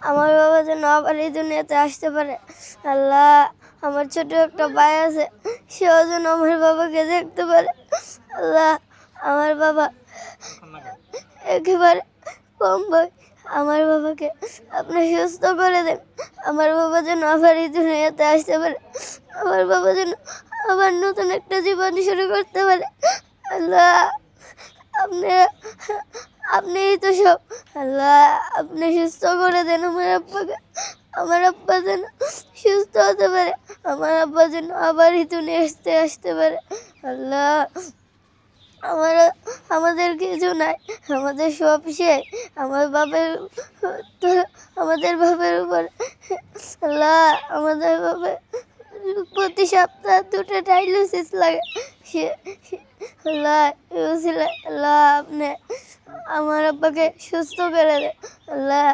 আমার বাবা যেন আবার এই দুনিয়াতে আসতে পারে। আল্লাহ, আমার ছোট একটা ভাই আছে, সেও যেন আমার বাবাকে দেখতে পারে। আল্লাহ, আমার বাবা একেবারে কম বয়, আমার বাবাকে আপনি সুস্থ করে দেন। আমার বাবা যেন আবার এই দুনিয়াতে আসতে পারে, আমার বাবা যেন আবার নতুন একটা জীবন শুরু করতে পারে। আল্লাহ, আপনি আপনিই তো সব। আল্লাহ, আপনি সুস্থ করে দেন আমার আব্বাকে। আমার আব্বা যেন সুস্থ হতে পারে, আমার আব্বা যেন আবার এই দুনিয়াতে আসতে পারে। আল্লাহ, আমার আমাদের কিছু নাই, আমাদের সব শেষ। আমার বাবার তো আমাদের বাবার উপর। আল্লাহ, আমাদের বাবার প্রতি সপ্তাহে 2টা ডায়ালিসিস লাগে। আল্লাহ, আল্লাহ, আপনি আমার আব্বাকে সুস্থ করে দেন। আল্লাহ।